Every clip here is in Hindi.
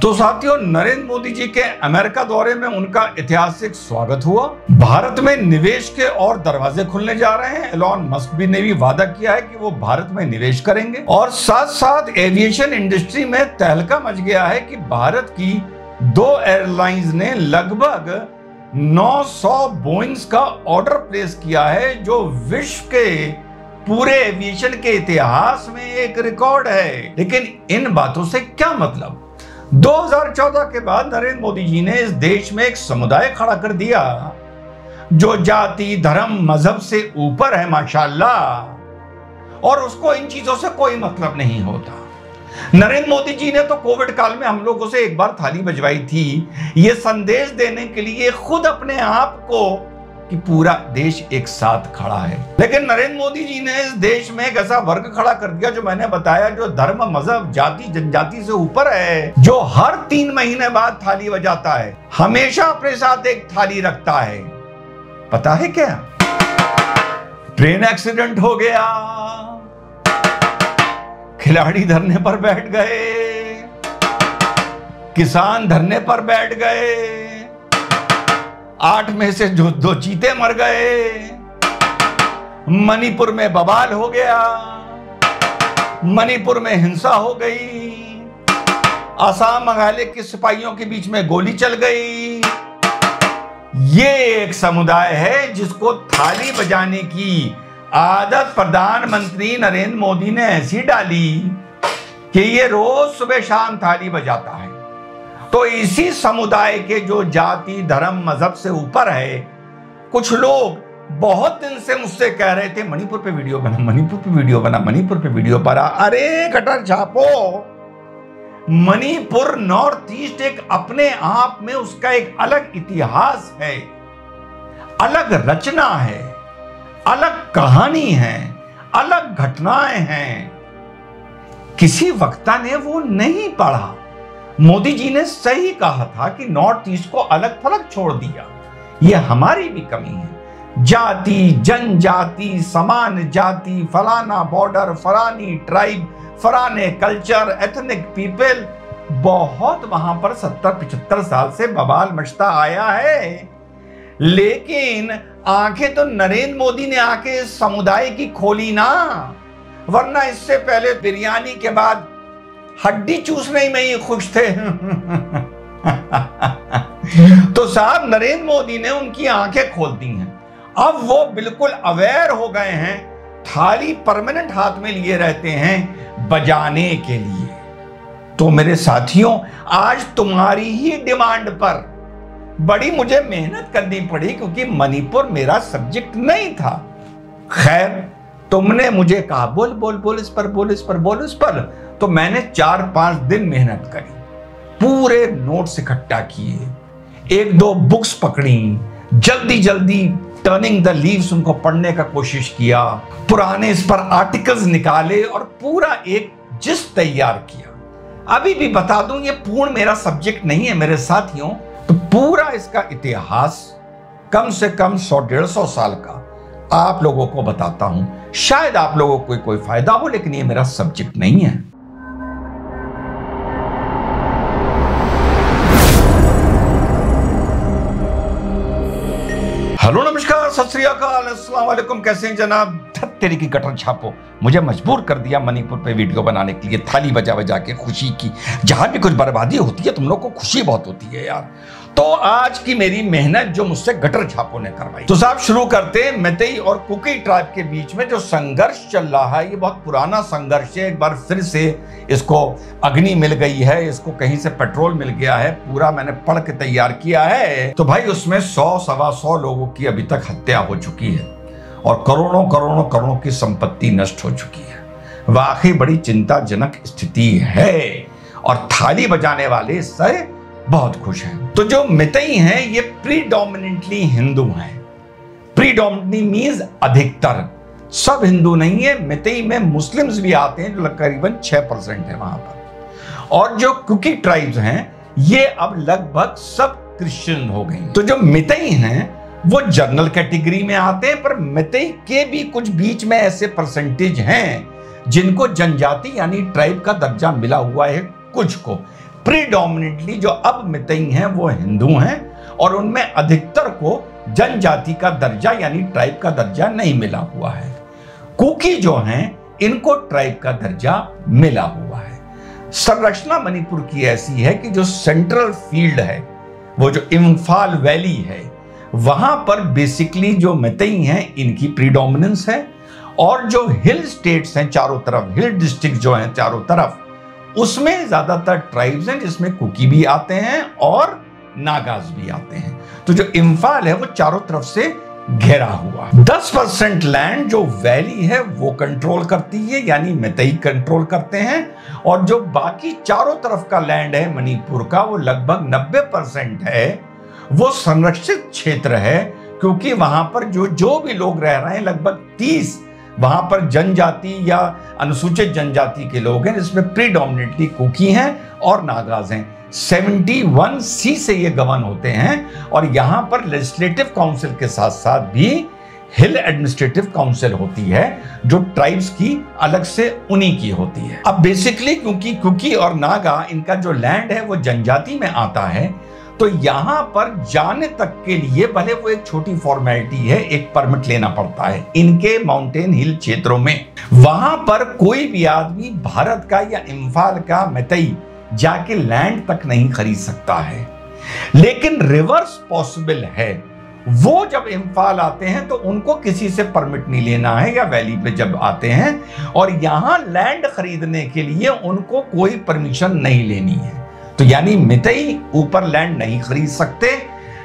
तो साथियों, नरेंद्र मोदी जी के अमेरिका दौरे में उनका ऐतिहासिक स्वागत हुआ। भारत में निवेश के और दरवाजे खुलने जा रहे हैं। एलॉन मस्क भी ने भी वादा किया है कि वो भारत में निवेश करेंगे और साथ साथ एविएशन इंडस्ट्री में तहलका मच गया है कि भारत की 2 एयरलाइंस ने लगभग 900 बोइंग्स का ऑर्डर प्लेस किया है, जो विश्व के पूरे एविएशन के इतिहास में एक रिकॉर्ड है। लेकिन इन बातों से क्या मतलब? 2014 के बाद नरेंद्र मोदी जी ने इस देश में एक समुदाय खड़ा कर दिया जो जाति, धर्म, मजहब से ऊपर है माशाल्लाह, और उसको इन चीजों से कोई मतलब नहीं होता। नरेंद्र मोदी जी ने तो कोविड काल में हम लोगों से एक बार थाली बजवाई थी, ये संदेश देने के लिए खुद अपने आप को कि पूरा देश एक साथ खड़ा है। लेकिन नरेंद्र मोदी जी ने इस देश में एक ऐसा वर्ग खड़ा कर दिया जो मैंने बताया, जो धर्म, मजहब, जाति, जनजाति से ऊपर है, जो हर 3 महीने बाद थाली बजाता है, हमेशा अपने साथ एक थाली रखता है। पता है क्या? ट्रेन एक्सीडेंट हो गया, खिलाड़ी धरने पर बैठ गए, किसान धरने पर बैठ गए, 8 में से जो 2 चीते मर गए, मणिपुर में बवाल हो गया, मणिपुर में हिंसा हो गई, असम मेघालय के सिपाहियों के बीच में गोली चल गई। ये एक समुदाय है जिसको थाली बजाने की आदत प्रधानमंत्री नरेंद्र मोदी ने ऐसी डाली कि ये रोज सुबह शाम थाली बजाता है। तो इसी समुदाय के जो जाति, धर्म, मजहब से ऊपर है, कुछ लोग बहुत दिन से मुझसे कह रहे थे मणिपुर पे वीडियो बना, मणिपुर पे वीडियो बना, मणिपुर पे वीडियो बना। अरे गटर छापो, मणिपुर नॉर्थ ईस्ट एक अपने आप में उसका एक अलग इतिहास है, अलग रचना है, अलग कहानी है, अलग घटनाएं हैं। किसी वक्ता ने वो नहीं पढ़ा। मोदी जी ने सही कहा था कि नॉर्थ ईस्ट को अलग थलग छोड़ दिया, ये हमारी भी कमी है। जाति, जनजाति, समान जाति, फलाना बॉर्डर, फलानी ट्राइब, फलाने कल्चर, एथनिक पीपल, बहुत वहां पर 70-75 साल से बवाल मचता आया है। लेकिन आंखें तो नरेंद्र मोदी ने आके समुदाय की खोली ना, वरना इससे पहले बिरयानी के बाद हड्डी चूसने में ही खुश थे। तो साहब, नरेंद्र मोदी ने उनकी आंखें खोल दी हैं। अब वो बिल्कुल अवेयर हो गए हैं, थाली परमानेंट हाथ में लिए रहते हैं बजाने के लिए। तो मेरे साथियों, आज तुम्हारी ही डिमांड पर बड़ी मुझे मेहनत करनी पड़ी, क्योंकि मणिपुर मेरा सब्जेक्ट नहीं था। खैर, तुमने मुझे कहा बोल बोल बोल इस पर, बोल इस पर, बोल इस पर, तो मैंने 4-5 दिन मेहनत करी, पूरे नोट्स इकट्ठा किए, 1-2 बुक्स पकड़ी, जल्दी जल्दी टर्निंग द लीव्स उनको पढ़ने का कोशिश किया, पुराने इस पर आर्टिकल्स निकाले और पूरा एक जिस्ट तैयार किया। अभी भी बता दूं, ये पूर्ण मेरा सब्जेक्ट नहीं है मेरे साथियों। तो पूरा इसका इतिहास कम से कम 100-150 साल का आप लोगों को बताता हूं। शायद आप लोगों को कोई फायदा हो, लेकिन ये मेरा सब्जेक्ट नहीं है। हेलो, नमस्कार, सत श्री अकाल, अस्सलाम वालेकुम। कैसे हैं जनाब? तेरी की गटर छापो, मुझे मजबूर कर दिया मणिपुर पे वीडियो बनाने के लिए, थाली बजा बजा के खुशी की। जहां भी कुछ बर्बादी होती है, तुम लोग को खुशी बहुत होती है यार। तो आज की मेरी मेहनत जो मुझसे गटर छापों ने करवाई। तो साहब, शुरू करते हैं। मैतेई और कुकी ट्राइब के बीच में जो संघर्ष चल रहा है, ये बहुत पुराना संघर्ष है। एक बार फिर से इसको अग्नि मिल गई है, इसको कहीं से पेट्रोल मिल गया है। पूरा मैंने पढ़ के तैयार किया है। तो भाई, उसमें 100-125 लोगों की अभी तक हत्या हो चुकी है और करोड़ों करोड़ों करोड़ों की संपत्ति नष्ट हो चुकी है। वाकई बड़ी चिंताजनक स्थिति है और थाली बजाने वाले इससे बहुत खुश हैं। तो जो मैतेई हैं, ये प्रीडोमिनेंटली हिंदू हैं। प्रीडोमिनेंटली मींस अधिकतर, सब हिंदू नहीं है। मैतेई में मुस्लिम्स भी आते हैं, जो करीबन 6% है वहां पर। और जो कुकी ट्राइब्स हैं, ये अब लगभग सब क्रिश्चियन हो गए। तो जो मैतेई हैं वो जनरल कैटेगरी में आते हैं, पर मैतेई के भी कुछ बीच में ऐसे परसेंटेज हैं जिनको जनजाति यानी ट्राइब का दर्जा मिला हुआ है कुछ को। प्रीडोमिनेटली जो अब मितई हैं वो हिंदू हैं और उनमें अधिकतर को जनजाति का दर्जा यानी ट्राइब का दर्जा नहीं मिला हुआ है। कुकी जो हैं इनको ट्राइब का दर्जा मिला हुआ है। संरचना मणिपुर की ऐसी है कि जो सेंट्रल फील्ड है, वो जो इम्फाल वैली है, वहां पर बेसिकली जो मितई हैं इनकी प्रीडोमिनेंस है और जो हिल स्टेट्स हैं चारों तरफ, हिल डिस्ट्रिक्ट जो हैं चारों तरफ, उसमें ज्यादातर ट्राइब्स हैं जिसमें कुकी भी आते हैं और नागाज भी आते हैं। तो जो इम्फाल है वो चारों तरफ से घेरा हुआ। 10% लैंड जो वैली है वो कंट्रोल करती है यानी मितई कंट्रोल करते हैं और जो बाकी चारों तरफ का लैंड है मणिपुर का वो लगभग 90% है, वो संरक्षित क्षेत्र है क्योंकि वहां पर जो भी लोग रह रहे हैं लगभग 30 वहां पर जनजाति या अनुसूचित जनजाति के लोग हैं जिसमें प्रीडोमिनेटली कुकी हैं और नागाज हैं। 71C से ये गवर्न होते हैं और यहां पर लेजिस्लेटिव काउंसिल के साथ साथ भी हिल एडमिनिस्ट्रेटिव काउंसिल होती है जो ट्राइब्स की अलग से उन्हीं की होती है। अब बेसिकली क्योंकि कुकी और नागा इनका जो लैंड है वो जनजाति में आता है, तो यहां पर जाने तक के लिए भले वो एक छोटी फॉर्मेलिटी है, एक परमिट लेना पड़ता है इनके माउंटेन हिल क्षेत्रों में। वहां पर कोई भी आदमी भारत का या इम्फाल का मितई जाके लैंड तक नहीं खरीद सकता है, लेकिन रिवर्स पॉसिबल है। वो जब इम्फाल आते हैं तो उनको किसी से परमिट नहीं लेना है या वैली पे जब आते हैं और यहां लैंड खरीदने के लिए उनको कोई परमिशन नहीं लेनी है। तो यानी मितई ऊपर लैंड नहीं खरीद सकते,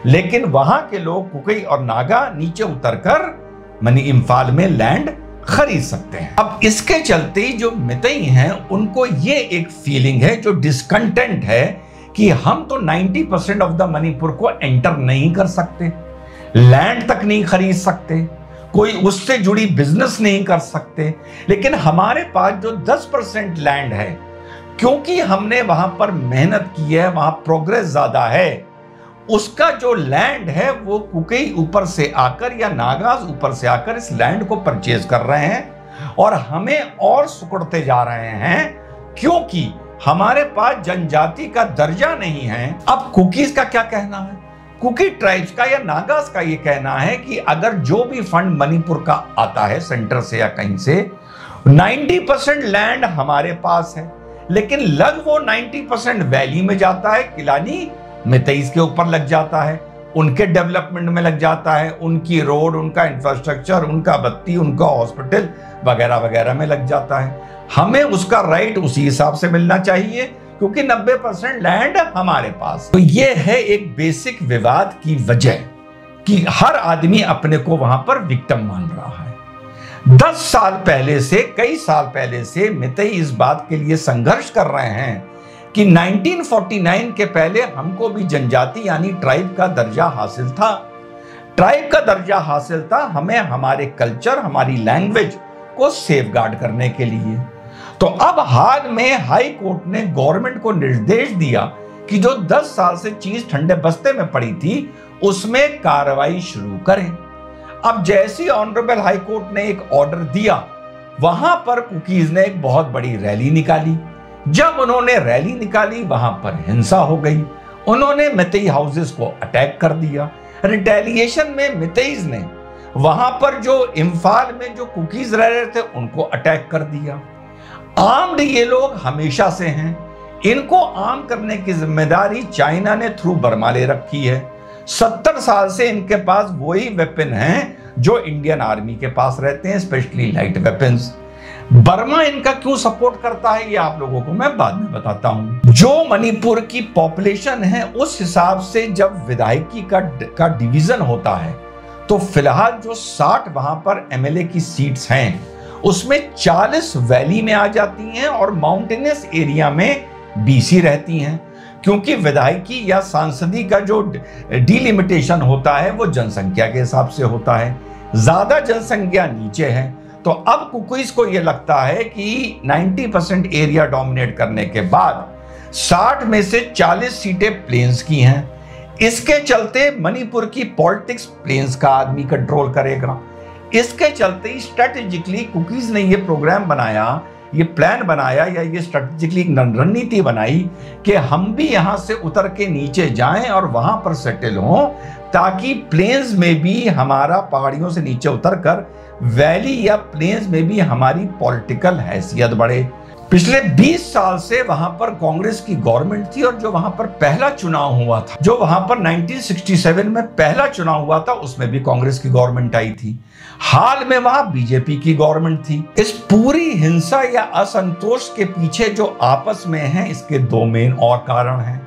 लेकिन वहां के लोग कुकी और नागा नीचे उतरकर मनी इम्फाल में लैंड खरीद सकते हैं। अब इसके चलते जो मितई हैं उनको ये एक फीलिंग है, जो डिस्कंटेंट है कि हम तो 90% ऑफ द मणिपुर को एंटर नहीं कर सकते, लैंड तक नहीं खरीद सकते, कोई उससे जुड़ी बिजनेस नहीं कर सकते, लेकिन हमारे पास जो 10% लैंड है क्योंकि हमने वहां पर मेहनत की है, वहां प्रोग्रेस ज्यादा है, उसका जो लैंड है वो कुकी ऊपर से आकर या नागाज ऊपर से आकर इस लैंड को परचेज कर रहे हैं और हमें और सुकड़ते जा रहे हैं क्योंकि हमारे पास जनजाति का दर्जा नहीं है। अब कुकीज का क्या कहना है, कुकी ट्राइब्स का या नागाज का ये कहना है कि अगर जो भी फंड मणिपुर का आता है सेंटर से या कहीं से, 90% लैंड हमारे पास है, लेकिन लग वो 90% वैली में जाता है, किलानी मितईस के ऊपर लग जाता है, उनके डेवलपमेंट में लग जाता है, उनकी रोड, उनका इंफ्रास्ट्रक्चर, उनका बत्ती, उनका हॉस्पिटल वगैरह वगैरह में लग जाता है। हमें उसका राइट उसी हिसाब से मिलना चाहिए क्योंकि 90% लैंड हमारे पास। तो ये है एक बेसिक विवाद की वजह कि हर आदमी अपने को वहां पर विक्टिम मान रहा है। 10 साल पहले से, कई साल पहले से मितई इस बात के लिए संघर्ष कर रहे हैं कि 1949 के पहले हमको भी जनजाति यानी ट्राइब का दर्जा हासिल था। ट्राइब का दर्जा हासिल था हमें हमारे कल्चर, हमारी लैंग्वेज को सेफगार्ड करने के लिए। तो अब हाल में हाई कोर्ट ने गवर्नमेंट को निर्देश दिया कि जो 10 साल से चीज ठंडे बस्ते में पड़ी थी उसमें कार्रवाई शुरू करें। अब जैसी ऑनरेबल हाई कोर्ट ने एक ऑर्डर दिया, वहां पर कुकीज ने एक बहुत बड़ी रैली निकाली। जब उन्होंने रैली निकाली वहां पर हिंसा हो गई, उन्होंने मितई हाउसेस को अटैक कर दिया। रिटेलिएशन में मितईज ने वहां पर जो इम्फाल में जो कुकीज रह रहे थे उनको अटैक कर दिया। आर्म्ड ये लोग हमेशा से हैं, इनको आर्म करने की जिम्मेदारी चाइना ने थ्रू बर्मा ले रखी है। 70 साल से इनके पास वही वेपन हैं जो इंडियन आर्मी के पास रहते हैं, स्पेशली लाइट वेपन्स। बर्मा इनका क्यों सपोर्ट करता है ये आप लोगों को मैं बाद में बताता हूं। जो मणिपुर की पॉपुलेशन है उस हिसाब से जब विधायकी का डिवीजन होता है तो फिलहाल जो 60 वहां पर एमएलए की सीट्स हैं उसमें 40 वैली में आ जाती हैं और माउंटेनियस एरिया में बीसी रहती हैं, क्योंकि विधायकी या सांसदी का जो डिलिमिटेशन होता है वो जनसंख्या के हिसाब से होता है। ज्यादा जनसंख्या नीचे है, तो अब कुकीज को यह लगता है कि 90% एरिया डोमिनेट करने के बाद 60 में से 40 सीटें प्लेन्स की हैं। इसके चलते मणिपुर की पॉलिटिक्स प्लेन्स का आदमी कंट्रोल करेगा। इसके चलते स्ट्रेटेजिकली कुकीज ने यह प्रोग्राम बनाया ये प्लान बनाया या ये स्ट्रेटेजिकली एक रणनीति बनाई कि हम भी यहाँ से उतर के नीचे जाएं और वहां पर सेटल हों, ताकि प्लेन्स में भी हमारा, पहाड़ियों से नीचे उतरकर वैली या प्लेन्स में भी हमारी पॉलिटिकल हैसियत बढ़े। पिछले 20 साल से वहां पर कांग्रेस की गवर्नमेंट थी और जो वहां पर पहला चुनाव हुआ था, जो वहां पर 1967 में पहला चुनाव हुआ था, उसमें भी कांग्रेस की गवर्नमेंट आई थी। हाल में वहां बीजेपी की गवर्नमेंट थी। इस पूरी हिंसा या असंतोष के पीछे जो आपस में है, इसके दो मेन और कारण हैं।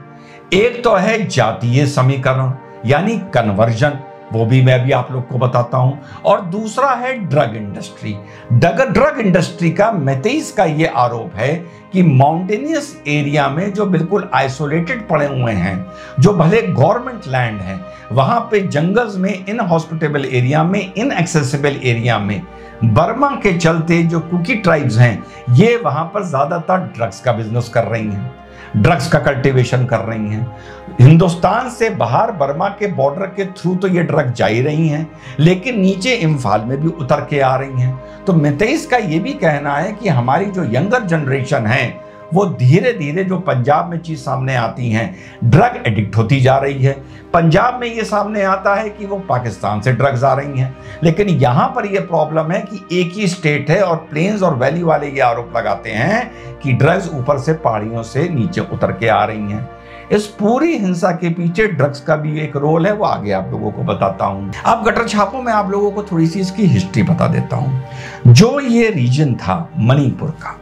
एक तो है जातीय समीकरण यानी कन्वर्जन, वो भी मैं भी आप लोग को बताता हूं, और दूसरा है ड्रग इंडस्ट्री। ड्रग इंडस्ट्री का मैतेइस का ये आरोप है कि माउंटेनियस एरिया में जो बिल्कुल आइसोलेटेड पड़े हुए हैं, जो भले गवर्नमेंट लैंड है, वहां पे जंगल्स में, इनहॉस्पिटेबल एरिया में, इनएक्सेसिबल एरिया में बर्मा के चलते जो कुकी ट्राइब्स हैं, ये वहां पर ज्यादातर ड्रग्स का बिजनेस कर रही हैं, ड्रग्स का कल्टीवेशन कर रही हैं। हिंदुस्तान से बाहर बर्मा के बॉर्डर के थ्रू तो ये ड्रग जा ही रही हैं, लेकिन नीचे इम्फाल में भी उतर के आ रही हैं। तो मैतेइस का ये भी कहना है कि हमारी जो यंगर जनरेशन है, वो धीरे धीरे जो पंजाब में चीज सामने आती हैं, ड्रग एडिक्ट होती जा रही है। पंजाब में ये सामने आता है कि वो पाकिस्तान से ड्रग्स आ रही हैं, लेकिन यहाँ पर ये प्रॉब्लम है कि एक ही स्टेट है और प्लेन्स और वैली वाले ये आरोप लगाते हैं कि ड्रग्स ऊपर से पहाड़ियों से नीचे उतर के आ रही हैं। इस पूरी हिंसा के पीछे ड्रग्स का भी एक रोल है, वो आगे आप लोगों को बताता हूं। अब गटर छापों में आप लोगों को थोड़ी सी इसकी हिस्ट्री बता देता हूं। जो ये रीजन था मणिपुर का,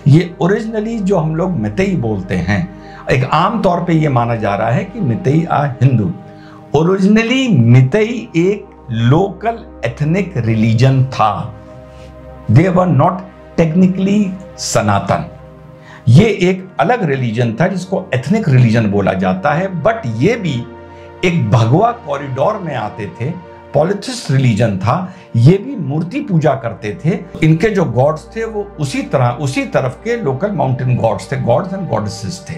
ये ओरिजिनली जो हम लोग मितेई बोलते हैं, एक आम तौर पे ये माना जा रहा है कि मितेई आ हिंदू। ओरिजिनली मितेई एक लोकल एथनिक रिलीजन था। दे वर नॉट टेक्निकली सनातन। ये एक अलग रिलीजन था जिसको एथनिक रिलीजन बोला जाता है, बट ये भी एक भगवा कॉरिडोर में आते थे, पॉलिथिस्ट रिलीजन था। ये भी मूर्ति पूजा करते थे। इनके जो गॉड्स थे वो उसी तरफ के लोकल माउंटेन गॉड्स थे, गॉड्स एंड गॉडेसेस थे।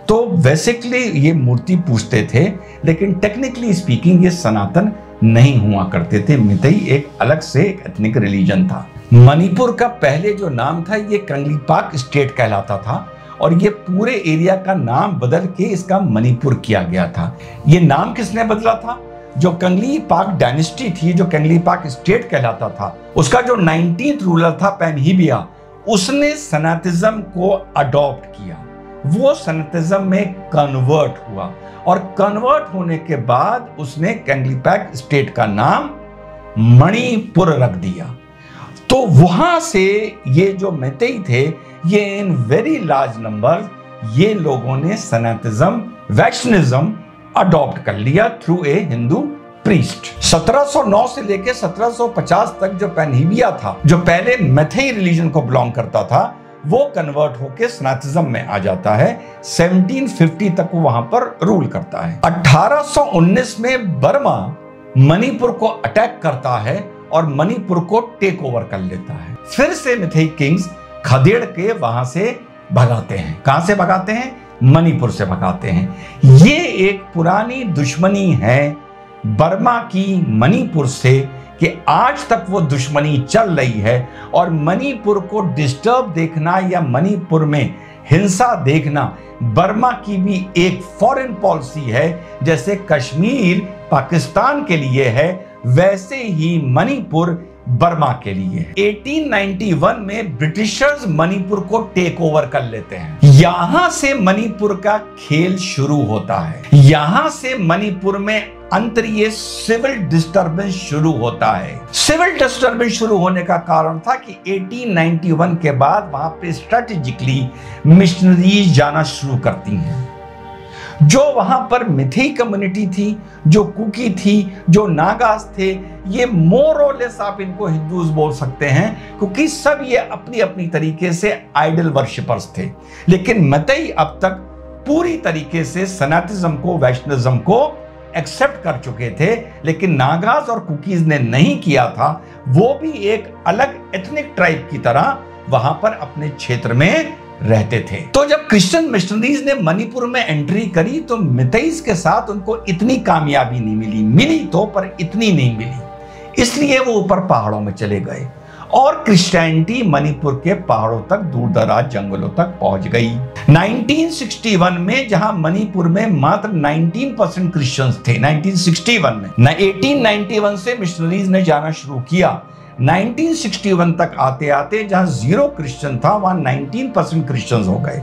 तो बेसिकली ये मूर्ति पूजते थे, लेकिन टेक्निकली स्पीकिंग ये सनातन नहीं हुआ करते थे। मितेई एक अलग से एक एथनिक रिलीजन था। मणिपुर का पहले जो नाम था ये कंगलीपाक स्टेट कहलाता था, और ये पूरे एरिया का नाम बदल के इसका मणिपुर किया गया था। ये नाम किसने बदला था? जो कंगलीपाक डायनेस्टी थी, जो कंगलीपाक स्टेट कहलाता था, उसका जो 19th रूलर था पैनहिबिया, उसने सनातिज्म को अडॉप्ट किया। वो सनातिज्म में कन्वर्ट हुआ, और कन्वर्ट होने के बाद उसने कंगलीपाक स्टेट का नाम मणिपुर रख दिया। तो वहां से ये जो मितेई थे, ये इन वेरी लार्ज नंबर ये लोगों ने सनातिज्म, वैष्णविज्म अडॉप्ट कर लिया थ्रू ए हिंदू प्रीस्ट। 1709 से लेकर 1750 तक जो पैनहिबिया था, जो पहले मैथेई रिलीजन को बिलोंग करता था, वो कन्वर्ट होकर सनातिज्म में आ जाता है। 1750 तक वो वहां पर रूल करता है। 1819 में बर्मा मणिपुर को अटैक करता है और मणिपुर को टेक ओवर कर लेता है। फिर से मितेई किंग्स खदेड़ के वहां से भगाते हैं। कहां से भगाते हैं? मणिपुर से भगाते हैं। ये एक पुरानी दुश्मनी है बर्मा की मणिपुर से, कि आज तक वो दुश्मनी चल रही है, और मणिपुर को डिस्टर्ब देखना या मणिपुर में हिंसा देखना बर्मा की भी एक फॉरेन पॉलिसी है। जैसे कश्मीर पाकिस्तान के लिए है, वैसे ही मणिपुर बर्मा के लिए। 1891 में ब्रिटिशर्स मणिपुर को टेक ओवर कर लेते हैं। यहां से मणिपुर का खेल शुरू होता है। यहां से मणिपुर में अंतरीय सिविल डिस्टर्बेंस शुरू होता है। सिविल डिस्टर्बेंस शुरू होने का कारण था कि 1891 के बाद वहां पे स्ट्रेटेजिकली मिशनरीज जाना शुरू करती हैं। जो वहां पर मितेई कम्युनिटी थी, जो कुकी थी, जो नागास थे, ये मोर और लेस आप इनको हिंदूज बोल सकते हैं, क्योंकि सब ये अपनी अपनी तरीके से आइडल वर्शिपर्स थे। लेकिन मितेई अब तक पूरी तरीके से सनातिज्म को, वैष्णविज्म को एक्सेप्ट कर चुके थे, लेकिन नागास और कुकीज ने नहीं किया था। वो भी एक अलग एथनिक ट्राइब की तरह वहां पर अपने क्षेत्र में रहते थे। तो जब क्रिश्चियन मिशनरीज ने मणिपुर में एंट्री करी, तो मितेईस के साथ उनको इतनी कामयाबी नहीं मिली। मिली तो, पर इतनी नहीं मिली। इसलिए वो ऊपर पहाड़ों में चले गए और क्रिश्चियनिटी मणिपुर के पहाड़ों तक, दूर दराज जंगलों तक पहुंच गई। 1961 में जहां मणिपुर में मात्र 19% क्रिश्चियंस थे, 1961 में 1891 से मिशनरीज ने जाना शुरू किया। 1961 तक आते आते जहां 0 क्रिश्चियन था वहां 19% क्रिश्चियंस हो गए,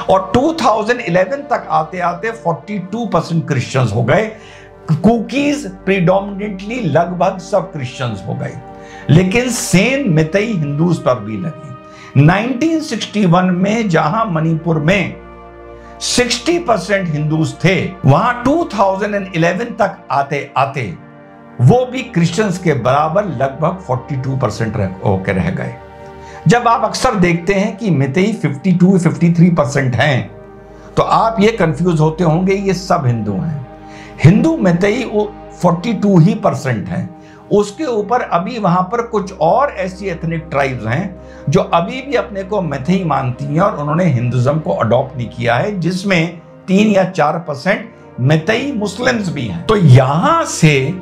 और 2011 तक आते आते 42% क्रिश्चियंस हो गए। कुकीज प्रीडोमिनेंटली लगभग सब क्रिश्चियंस हो गए, लेकिन सेम मितई हिंदूज पर भी लगी। 1961 में जहां मणिपुर में 60% हिंदूज थे, वहां 2011 तक आते आते वो भी क्रिश्चियंस के बराबर लगभग 42% होकर रह गए। जब आप अक्सर देखते हैं कि मितई 52-53% हैं, तो आप ये कंफ्यूज होते होंगे ये सब हिंदू हैं। हिंदू मितई 42% हैं। उसके ऊपर अभी वहां पर कुछ और ऐसी एथनिक ट्राइब्स हैं जो अभी भी अपने को मितई मानती हैं और उन्होंने हिंदुज्म को अडॉप्ट नहीं किया है, जिसमें 3 या 4% मितई मुस्लिम्स भी हैं। तो यहां से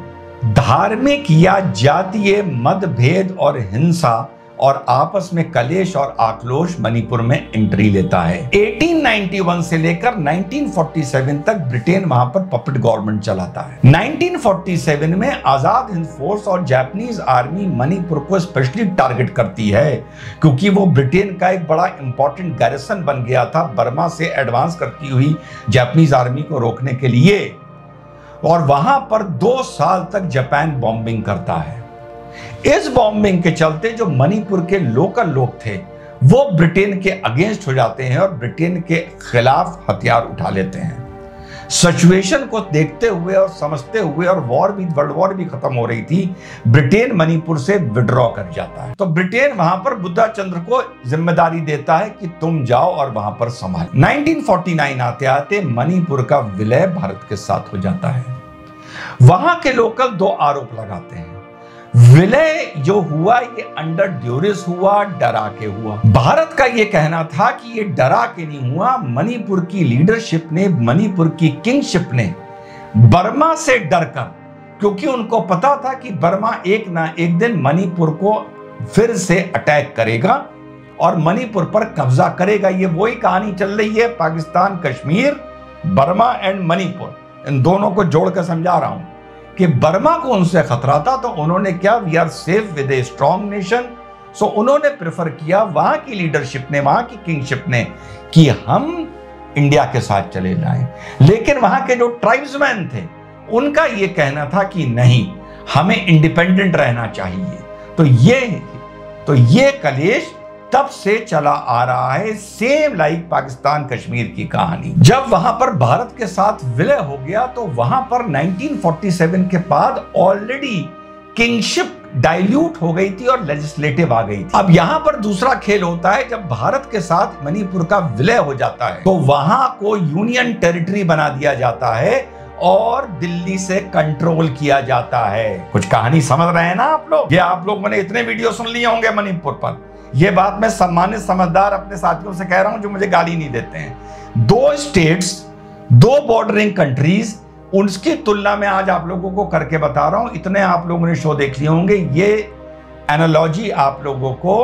धार्मिक या जातीय मतभेद और हिंसा और आपस में कलेश और आक्रोश मणिपुर में एंट्री लेता है। 1891 से लेकर 1947 तक ब्रिटेन वहां पर पपेट गवर्नमेंट चलाता है। 1947 में आजाद हिंद फोर्स और जापानीज आर्मी मणिपुर को स्पेशली टारगेट करती है, क्योंकि वो ब्रिटेन का एक बड़ा इंपॉर्टेंट गैरिसन बन गया था बर्मा से एडवांस करती हुई जापानीज आर्मी को रोकने के लिए, और वहां पर 2 साल तक जापान बॉम्बिंग करता है। इस बॉम्बिंग के चलते जो मणिपुर के लोकल लोग थे वो ब्रिटेन के अगेंस्ट हो जाते हैं और ब्रिटेन के खिलाफ हथियार उठा लेते हैं। सिचुएशन को देखते हुए और समझते हुए, और वर्ल्ड वॉर भी खत्म हो रही थी, ब्रिटेन मणिपुर से विड्रॉ कर जाता है। तो ब्रिटेन वहां पर बुद्धा चंद्र को जिम्मेदारी देता है कि तुम जाओ और वहां पर संभाल। 1949 आते आते मणिपुर का विलय भारत के साथ हो जाता है। वहां के लोकल 2 आरोप लगाते हैं। विलय जो हुआ ये अंडर ड्यूरिस हुआ, डरा के हुआ। भारत का ये कहना था कि ये डरा के नहीं हुआ, मणिपुर की लीडरशिप ने, मणिपुर की किंगशिप ने बर्मा से डरकर, क्योंकि उनको पता था कि बर्मा एक ना एक दिन मणिपुर को फिर से अटैक करेगा और मणिपुर पर कब्जा करेगा। ये वही कहानी चल रही है, पाकिस्तान, कश्मीर, बर्मा एंड मणिपुर, इन दोनों को जोड़कर समझा रहा हूं कि बर्मा को उनसे खतरा था, तो उन्होंने क्या, we are safe with a strong nation. So उन्होंने प्रेफर किया, वहां की लीडरशिप ने, वहां की किंगशिप ने, कि हम इंडिया के साथ चले जाएं। लेकिन वहां के जो ट्राइब्समैन थे उनका यह कहना था कि नहीं, हमें इंडिपेंडेंट रहना चाहिए। तो ये कलेश तब से चला आ रहा है, सेम लाइक पाकिस्तान कश्मीर की कहानी। जब वहां पर भारत के साथ विलय हो गया तो वहां पर 1947 के बाद ऑलरेडी किंगशिप डाइल्यूट हो गई थी और लेजिस्लेटिव आ गई थी। अब यहां पर दूसरा खेल होता है, जब भारत के साथ मणिपुर का विलय हो जाता है तो वहां को यूनियन टेरिटरी बना दिया जाता है और दिल्ली से कंट्रोल किया जाता है। कुछ कहानी समझ रहे हैं ना आप लोग? ये आप लोगों ने इतने वीडियो सुन लिए होंगे मणिपुर पर। ये बात मैं सम्मानित समझदार अपने साथियों से कह रहा हूं जो मुझे गाली नहीं देते हैं। 2 स्टेट्स, 2 बॉर्डरिंग कंट्रीज, उसकी तुलना में आज आप लोगों को करके बता रहा हूं। इतने आप लोगों ने शो देख लिए होंगे, ये एनालॉजी आप लोगों को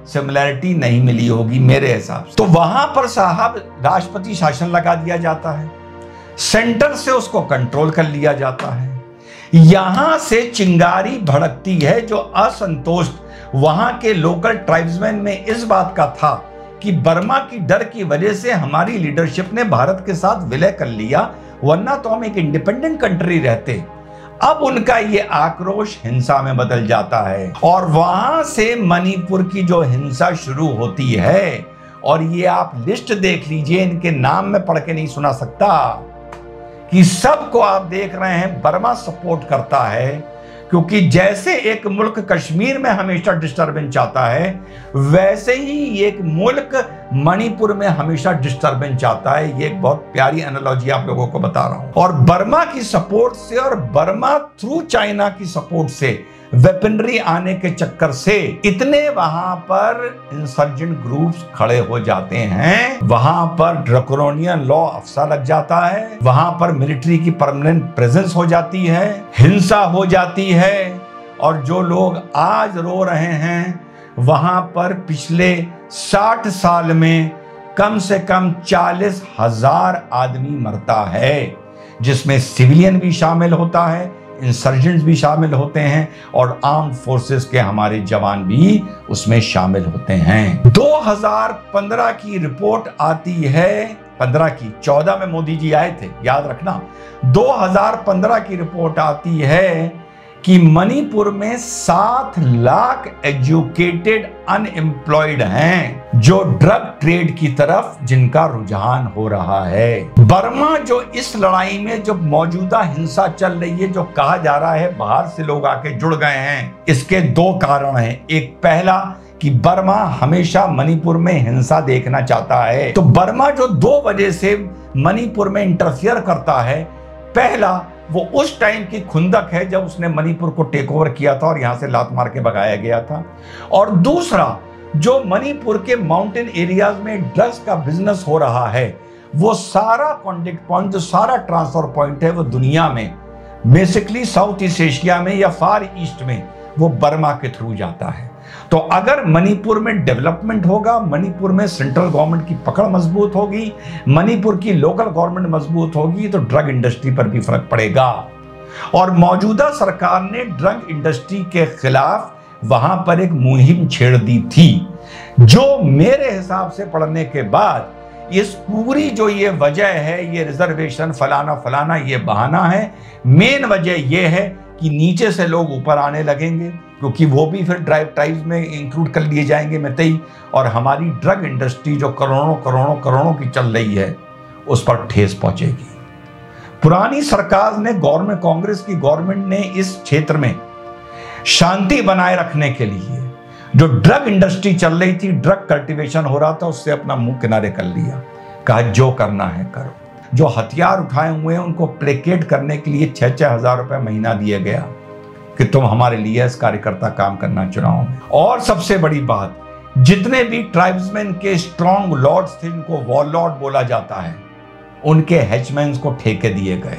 सिमिलैरिटी नहीं मिली होगी मेरे हिसाब से। तो वहां पर साहब राष्ट्रपति शासन लगा दिया जाता है, सेंटर से उसको कंट्रोल कर लिया जाता है। यहां से चिंगारी भड़कती है, जो असंतोष वहां के लोकल ट्राइब्समैन में इस बात का था कि बर्मा की डर की वजह से हमारी लीडरशिप ने भारत के साथ विलय कर लिया, वरना तो हम एक इंडिपेंडेंट कंट्री रहते। अब उनका ये आक्रोश हिंसा में बदल जाता है और वहां से मणिपुर की जो हिंसा शुरू होती है, और ये आप लिस्ट देख लीजिए, इनके नाम में पढ़ के नहीं सुना सकता कि सबको आप देख रहे हैं बर्मा सपोर्ट करता है, क्योंकि जैसे एक मुल्क कश्मीर में हमेशा डिस्टर्बेंस चाहता है, वैसे ही एक मुल्क मणिपुर में हमेशा डिस्टर्बेंस चाहता है। ये एक बहुत प्यारी एनालॉजी आप लोगों को बता रहा हूं। और बर्मा की सपोर्ट से और बर्मा थ्रू चाइना की सपोर्ट से, वेपनरी आने के चक्कर से इतने वहां पर इंसर्जेंट ग्रुप्स खड़े हो जाते हैं, वहां पर ड्रैकोनियन लॉ अफसा लग जाता है, वहां पर मिलिट्री की परमानेंट प्रेजेंस हो जाती है, हिंसा हो जाती है। और जो लोग आज रो रहे हैं वहां पर पिछले 60 साल में कम से कम 40,000 आदमी मरता है, जिसमें सिविलियन भी शामिल होता है, इंसर्जेंट्स भी शामिल होते हैं और आर्म्ड फोर्सेस के हमारे जवान भी उसमें शामिल होते हैं। 2015 की रिपोर्ट आती है, 14 में मोदी जी आए थे, याद रखना। 2015 की रिपोर्ट आती है कि मणिपुर में 7 लाख एजुकेटेड अनएम्प्लॉयड हैं, जो ड्रग ट्रेड की तरफ जिनका रुझान हो रहा है। बर्मा जो इस लड़ाई में जो मौजूदा हिंसा चल रही है, जो कहा जा रहा है बाहर से लोग आके जुड़ गए हैं, इसके 2 कारण हैं। एक, पहला कि बर्मा हमेशा मणिपुर में हिंसा देखना चाहता है, तो बर्मा जो 2 वजह से मणिपुर में इंटरफियर करता है। पहला, वो उस टाइम की खुंदक है जब उसने मणिपुर को टेक ओवर किया था और यहां से लात मार के भगाया गया था। और दूसरा, जो मणिपुर के माउंटेन एरियाज में ड्रग्स का बिजनेस हो रहा है, वो सारा कॉन्टेक्ट पॉइंट, जो सारा ट्रांसफर पॉइंट है, वो दुनिया में बेसिकली साउथ ईस्ट एशिया में या फार ईस्ट में वो बर्मा के थ्रू जाता है। तो अगर मणिपुर में डेवलपमेंट होगा, मणिपुर में सेंट्रल गवर्नमेंट की पकड़ मजबूत होगी, मणिपुर की लोकल गवर्नमेंट मजबूत होगी, तो ड्रग इंडस्ट्री पर भी फर्क पड़ेगा। और मौजूदा सरकार ने ड्रग इंडस्ट्री के खिलाफ वहां पर एक मुहिम छेड़ दी थी, जो मेरे हिसाब से पढ़ने के बाद इस पूरी जो ये वजह है, ये रिजर्वेशन फलाना फलाना, ये बहाना है। मेन वजह ये है कि नीचे से लोग ऊपर आने लगेंगे, क्योंकि वो भी फिर ट्राइब्स में इंक्लूड कर लिए जाएंगे मतई, और हमारी ड्रग इंडस्ट्री जो करोड़ों करोड़ों करोड़ों की चल रही है, उस पर ठेस पहुंचेगी। पुरानी सरकार ने, गवर्नमेंट, कांग्रेस की गवर्नमेंट ने इस क्षेत्र में शांति बनाए रखने के लिए जो ड्रग इंडस्ट्री चल रही थी, ड्रग कल्टीवेशन हो रहा था, उससे अपना मुंह किनारे कर लिया। कहा जो करना है करो। जो हथियार उठाए हुए हैं उनको प्लेकेट करने के लिए 6-6 हजार रुपए महीना दिया गया कि तुम हमारे लिए इस कार्यकर्ता काम करना चुनाव में। और सबसे बड़ी बात, जितने भी ट्राइब्समैन के स्ट्रॉन्ग लॉर्ड्स थे, इनको वॉरलॉर्ड बोला जाता है, उनके हेचमैन्स को ठेके दिए गए।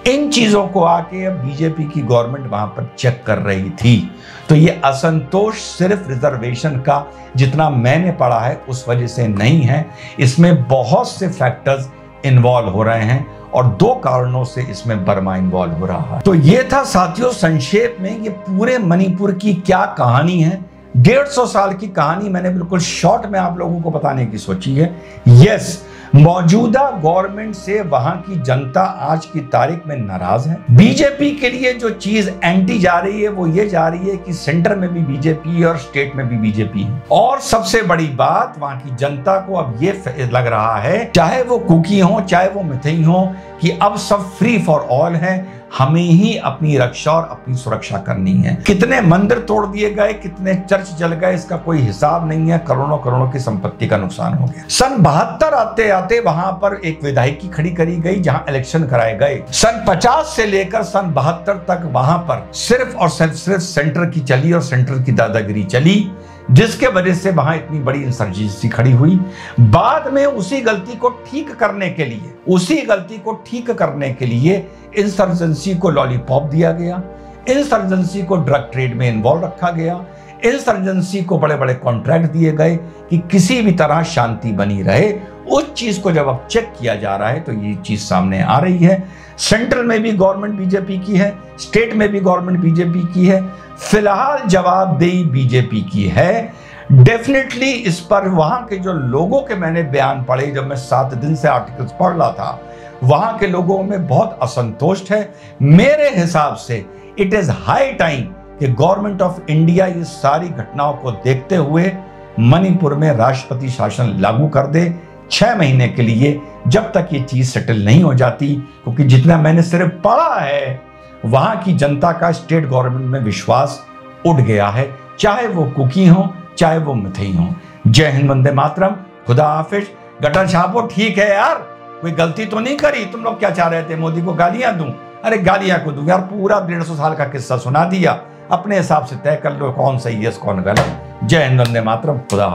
इन चीजों को आके अब बीजेपी की गवर्नमेंट वहां पर चेक कर रही थी। तो ये असंतोष सिर्फ रिजर्वेशन का, जितना मैंने पढ़ा है, उस वजह से नहीं है। इसमें बहुत से फैक्टर्स इन्वॉल्व हो रहे हैं और 2 कारणों से इसमें बर्मा इन्वॉल्व हो रहा है। तो ये था साथियों संक्षेप में ये पूरे मणिपुर की क्या कहानी है। 150 साल की कहानी मैंने बिल्कुल शॉर्ट में आप लोगों को बताने की सोची है। यस, मौजूदा गवर्नमेंट से वहां की जनता आज की तारीख में नाराज है। बीजेपी के लिए जो चीज एंटी जा रही है वो ये जा रही है कि सेंटर में भी बीजेपी है और स्टेट में भी बीजेपी है। और सबसे बड़ी बात, वहां की जनता को अब ये लग रहा है, चाहे वो कुकी हो चाहे वो मिथई हो, कि अब सब फ्री फॉर ऑल है, हमें ही अपनी रक्षा और अपनी सुरक्षा करनी है। कितने मंदिर तोड़ दिए गए, कितने चर्च जल गए, इसका कोई हिसाब नहीं है। करोड़ों करोड़ों की संपत्ति का नुकसान हो गया। सन 72 आते आते वहां पर एक विधायकी खड़ी करी गई जहां इलेक्शन कराए गए। सन 50 से लेकर सन 72 तक वहां पर सिर्फ और सिर्फ सेंटर की चली और सेंटर की दादागिरी चली, जिसके वजह से वहां इतनी बड़ी इंसर्जेंसी खड़ी हुई। बाद में उसी गलती को ठीक करने के लिए इंसर्जेंसी को लॉलीपॉप दिया गया, इंसर्जेंसी को ड्रग ट्रेड में इन्वॉल्व रखा गया, इंसर्जेंसी को बड़े बड़े कॉन्ट्रैक्ट दिए गए कि किसी भी तरह शांति बनी रहे। उस चीज को जब अब चेक किया जा रहा है तो ये चीज सामने आ रही है। सेंट्रल में भी गवर्नमेंट बीजेपी की है, स्टेट में भी गवर्नमेंट बीजेपी की है, फिलहाल जवाबदेही बीजेपी की है। डेफिनेटली इस पर वहां के जो लोगों के मैंने बयान पढ़े, जब मैं 7 दिन से आर्टिकल्स पढ़ रहा था, वहां के लोगों में बहुत असंतोष है। मेरे हिसाब से इट इज हाई टाइम कि गवर्नमेंट ऑफ इंडिया इस सारी घटनाओं को देखते हुए मणिपुर में राष्ट्रपति शासन लागू कर दे 6 महीने के लिए, जब तक ये चीज सेटल नहीं हो जाती। क्योंकि जितना मैंने सिर्फ पढ़ा है, वहां की जनता का स्टेट गवर्नमेंट में विश्वास उठ गया है, चाहे वो कुकी हो चाहे वो मिथई हो। जय हिंद, वंदे मातरम, खुदा हाफिज। गटर छापो, ठीक है यार, कोई गलती तो नहीं करी। तुम लोग क्या चाह रहे थे, मोदी को गालियां दूं? अरे गालियां को दूं यार, पूरा 150 साल का किस्सा सुना दिया। अपने हिसाब से तय कर लो कौन सही है कौन गलत। जय हिंद, वंदे मातरम, खुदा हाफिज।